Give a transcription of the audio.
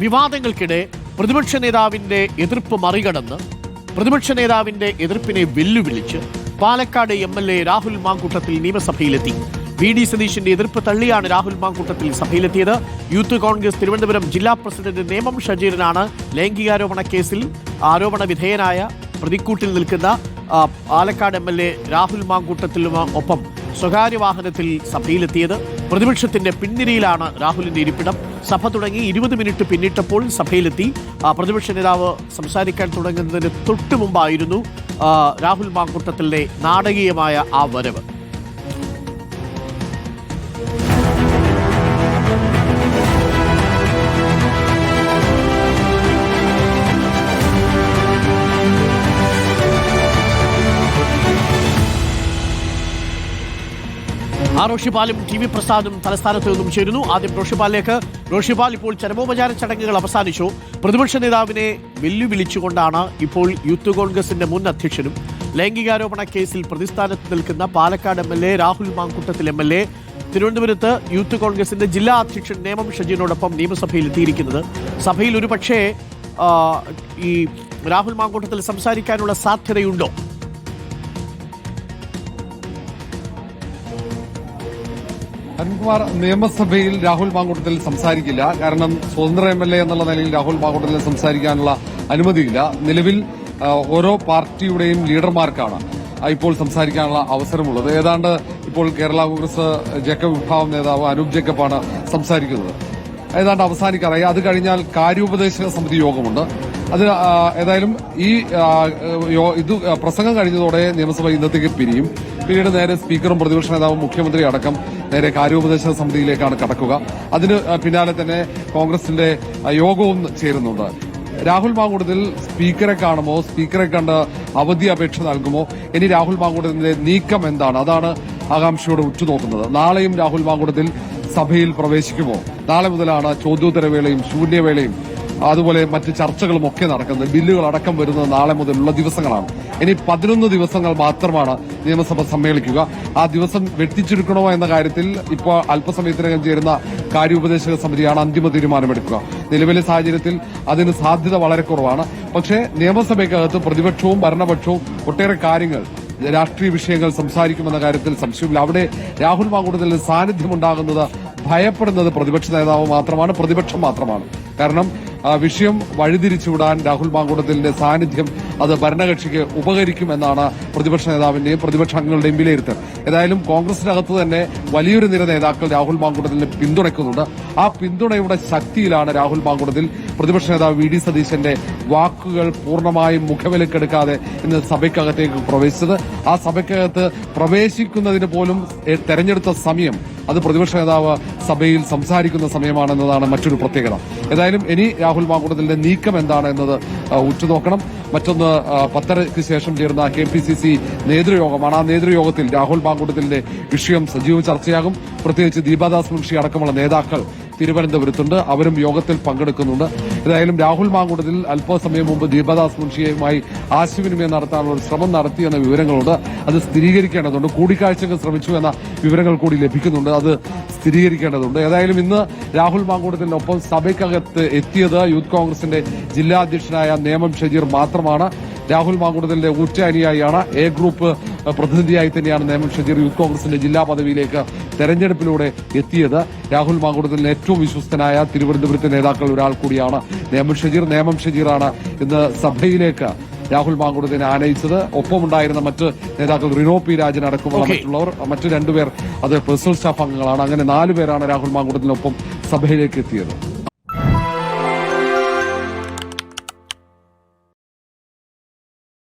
വിവാദങ്ങൾക്കിടെ പ്രതിപക്ഷ നേതാവിന്റെ എതിർപ്പ് മറികടന്ന് പ്രതിപക്ഷ നേതാവിന്റെ എതിർപ്പിനെ വെല്ലുവിളിച്ച് പാലക്കാട് MLA രാഹുൽ മാങ്കൂട്ടത്തിൽ നിയമസഭയിലെത്തി. VD സതീശന്റെ എതിർപ്പ് തള്ളിയാണ് രാഹുൽ മാങ്കൂട്ടത്തിൽ സഭയിലെത്തിയത്. യൂത്ത് കോൺഗ്രസ് തിരുവനന്തപുരം ജില്ലാ പ്രസിഡന്റ് നേമം ഷജീറിനാണ് ലൈംഗികാരോപണ കേസിൽ ആരോപണ വിധേയനായ പ്രതിക്കൂട്ടിൽ നിൽക്കുന്ന പാലക്കാട് MLA രാഹുൽ മാങ്കൂട്ടത്തിലുമൊപ്പം സ്വകാര്യ വാഹനത്തിൽ സഭയിലെത്തിയത്. പ്രതിപക്ഷത്തിന്റെ പിൻനിരയിലാണ് രാഹുലിന്റെ ഇരിപ്പിടം. സഭ തുടങ്ങി 20 മിനിറ്റ് പിന്നിട്ടപ്പോൾ സഭയിലെത്തി. പ്രതിപക്ഷ നേതാവ് സംസാരിക്കാൻ തുടങ്ങുന്നതിന് തൊട്ടു മുമ്പായിരുന്നു രാഹുൽ മാങ്കൂട്ടത്തിലെ നാടകീയമായ ആ വരവ്. റോഷിപാലും TV പ്രസാദും തലസ്ഥാനത്ത് നിന്നും ചേരുന്നു. ആദ്യം റോഷിപാലിലേക്ക്. റോഷിപാൽ, ഇപ്പോൾ ചരമോപചാര ചടങ്ങുകൾ അവസാനിച്ചു. പ്രതിപക്ഷ നേതാവിനെ വെല്ലുവിളിച്ചുകൊണ്ടാണ് ഇപ്പോൾ യൂത്ത് കോൺഗ്രസിന്റെ മുൻ അധ്യക്ഷനും ലൈംഗികാരോപണ കേസിൽ പ്രതിസ്ഥാനത്ത് നിൽക്കുന്ന പാലക്കാട് MLA രാഹുൽ മാങ്കൂട്ടത്തിൽ MLA തിരുവനന്തപുരത്ത് യൂത്ത് കോൺഗ്രസിന്റെ ജില്ലാ അധ്യക്ഷൻ നേമം ഷജീറിനോടൊപ്പം നിയമസഭയിൽ എത്തിയിരിക്കുന്നത്. സഭയിൽ ഒരു പക്ഷേ ഈ രാഹുൽ മാങ്കൂട്ടത്തിൽ സംസാരിക്കാനുള്ള സാധ്യതയുണ്ടോ? അരുൺകുമാർ, നിയമസഭയിൽ രാഹുൽ മാങ്കൂട്ടത്തിൽ സംസാരിക്കില്ല. കാരണം സ്വതന്ത്ര MLA എന്നുള്ള നിലയിൽ രാഹുൽ മാങ്കൂട്ടത്തിൽ സംസാരിക്കാനുള്ള അനുമതിയില്ല. നിലവിൽ ഓരോ പാർട്ടിയുടെയും ലീഡർമാർക്കാണ് ഇപ്പോൾ സംസാരിക്കാനുള്ള അവസരമുള്ളത്. ഏതാണ്ട് ഇപ്പോൾ കേരള കോൺഗ്രസ് ജേക്കബ് വിഭാഗം നേതാവ് അനൂപ് ജേക്കബാണ് സംസാരിക്കുന്നത്. ഏതാണ്ട് അവസാനിക്കാറായി. അത് കഴിഞ്ഞാൽ കാര്യോപദേശക സമിതി യോഗമുണ്ട്. അത് ഏതായാലും ഈ പ്രസംഗം കഴിഞ്ഞതോടെ നിയമസഭ ഇന്നത്തേക്ക് പിരിയും. പിന്നീട് നേരെ സ്പീക്കറും പ്രതിപക്ഷ നേതാവും മുഖ്യമന്ത്രി അടക്കം നേരെ കാര്യോപദേശക സമിതിയിലേക്കാണ് കടക്കുക. അതിന് പിന്നാലെ തന്നെ കോൺഗ്രസിന്റെ യോഗവും ചേരുന്നുണ്ട്. രാഹുൽ മാങ്കൂട്ടത്തിൽ സ്പീക്കറെ കാണുമോ, സ്പീക്കറെ കണ്ട് അവധി അപേക്ഷ നൽകുമോ, ഇനി രാഹുൽ മാങ്കൂട്ടത്തിന്റെ നീക്കം എന്താണ്? അതാണ് ആകാംക്ഷയോടെ ഉറ്റുനോക്കുന്നത്. നാളെയും രാഹുൽ മാങ്കൂട്ടത്തിൽ സഭയിൽ പ്രവേശിക്കുമോ? നാളെ മുതലാണ് ചോദ്യോത്തരവേളയും ശൂന്യവേളയും അതുപോലെ മറ്റ് ചർച്ചകളും ഒക്കെ നടക്കുന്നത്. ബില്ലുകൾ അടക്കം വരുന്നത് നാളെ മുതലുള്ള ദിവസങ്ങളാണ്. ഇനി 11 ദിവസങ്ങൾ മാത്രമാണ് നിയമസഭ സമ്മേളിക്കുക. ആ ദിവസം വെട്ടിച്ചെടുക്കണോ എന്ന കാര്യത്തിൽ ഇപ്പോൾ അല്പസമയത്തിനകം ചേരുന്ന കാര്യോപദേശക സമിതിയാണ് അന്തിമ തീരുമാനമെടുക്കുക. നിലവിലെ സാഹചര്യത്തിൽ അതിന് സാധ്യത വളരെ കുറവാണ്. പക്ഷേ നിയമസഭയ്ക്കകത്ത് പ്രതിപക്ഷവും ഭരണപക്ഷവും ഒട്ടേറെ കാര്യങ്ങൾ, രാഷ്ട്രീയ വിഷയങ്ങൾ സംസാരിക്കുമെന്ന കാര്യത്തിൽ സംശയമില്ല. അവിടെ രാഹുൽ മാങ്കൂട്ടത്തിൽ സാന്നിധ്യമുണ്ടാകുന്നത് ഭയപ്പെടുന്നത് പ്രതിപക്ഷ നേതാവ് മാത്രമാണ്, പ്രതിപക്ഷം മാത്രമാണ്. കാരണം വിഷയം വഴിതിരിച്ചുവിടാൻ രാഹുൽ മാങ്കൂട്ടത്തിന്റെ സാന്നിധ്യം അത് ഭരണകക്ഷിക്ക് ഉപകരിക്കുമെന്നാണ് പ്രതിപക്ഷ നേതാവിന്റെയും പ്രതിപക്ഷ അംഗങ്ങളുടെയും വിലയിരുത്തൽ. ഏതായാലും കോൺഗ്രസിനകത്ത് തന്നെ വലിയൊരു നിര നേതാക്കൾ രാഹുൽ മാങ്കൂട്ടത്തിനെ പിന്തുണയ്ക്കുന്നുണ്ട്. ആ പിന്തുണയുടെ ശക്തിയിലാണ് രാഹുൽ മാങ്കൂട്ടത്തിൽ പ്രതിപക്ഷ നേതാവ് VD സതീശന്റെ വാക്കുകൾ പൂർണ്ണമായും മുഖവിലക്കെടുക്കാതെ ഇന്ന് സഭയ്ക്കകത്തേക്ക് പ്രവേശിച്ചത്. ആ സഭയ്ക്കകത്ത് പ്രവേശിക്കുന്നതിന് പോലും തെരഞ്ഞെടുത്ത സമയം അത് പ്രതിപക്ഷ നേതാവ് സഭയിൽ സംസാരിക്കുന്ന സമയമാണെന്നതാണ് മറ്റൊരു പ്രത്യേകത. ഏതായാലും ഇനി രാഹുൽ മാങ്കൂട്ടത്തിന്റെ നീക്കം എന്താണ് എന്നത് ഉറ്റുനോക്കണം. മറ്റൊന്ന് 10:30 ശേഷം ചേർന്ന KPCC നേതൃയോഗമാണ്. ആ നേതൃയോഗത്തിൽ രാഹുൽ മാങ്കൂട്ടത്തിന്റെ വിഷയം സജീവ ചർച്ചയാകും. പ്രത്യേകിച്ച് ദീപാദാസ് മുൻഷി അടക്കമുള്ള നേതാക്കൾ തിരുവനന്തപുരത്തുണ്ട്. അവരും യോഗത്തിൽ പങ്കെടുക്കുന്നുണ്ട്. ഏതായാലും രാഹുൽ മാങ്കൂട്ടത്തിൽ അല്പസമയം മുമ്പ് ദീപാദാസ് മുൻഷിയുമായി ആശയവിനിമയം നടത്താനുള്ള ഒരു ശ്രമം നടത്തിയെന്ന വിവരങ്ങളുണ്ട്. അത് സ്ഥിരീകരിക്കേണ്ടതുണ്ട്. കൂടിക്കാഴ്ചയ്ക്ക് ശ്രമിച്ചു എന്ന വിവരങ്ങൾ കൂടി ലഭിക്കുന്നുണ്ട്. അത് സ്ഥിരീകരിക്കേണ്ടതുണ്ട്. ഏതായാലും ഇന്ന് രാഹുൽ മാങ്കൂട്ടത്തിനൊപ്പം സഭയ്ക്കകത്ത് എത്തിയത് യൂത്ത് കോൺഗ്രസിന്റെ ജില്ലാ അധ്യക്ഷനായ നേമം ഷജീർ മാത്രമാണ്. രാഹുൽ മാങ്കൂട്ടത്തിന്റെ ഉറ്റ അനുയായിയാണ്. A ഗ്രൂപ്പ് പ്രതിനിധിയായി തന്നെയാണ് നേമം ഷജീർ യൂത്ത് കോൺഗ്രസിന്റെ ജില്ലാ പദവിയിലേക്ക് തെരഞ്ഞെടുപ്പിലൂടെ എത്തിയത്. രാഹുൽ മാങ്കൂട്ടത്തിന് ഏറ്റവും വിശ്വസ്തനായ തിരുവനന്തപുരത്തെ നേതാക്കൾ ഒരാൾ കൂടിയാണ് നേമം ഷജീർ. നേമം ഷജീറാണ് ഇന്ന് സഭയിലേക്ക് രാഹുൽ മാങ്കൂട്ടത്തിനെ ആനയിച്ചത്. ഒപ്പമുണ്ടായിരുന്ന മറ്റ് നേതാക്കൾ റിനോ P രാജൻ അടക്കമുള്ള മറ്റുള്ളവർ, മറ്റു 2 പേർ അത് പേഴ്സണൽ സ്റ്റാഫ് അംഗങ്ങളാണ്. അങ്ങനെ 4 പേരാണ് രാഹുൽ മാങ്കൂട്ടത്തിനൊപ്പം സഭയിലേക്ക് എത്തിയത്.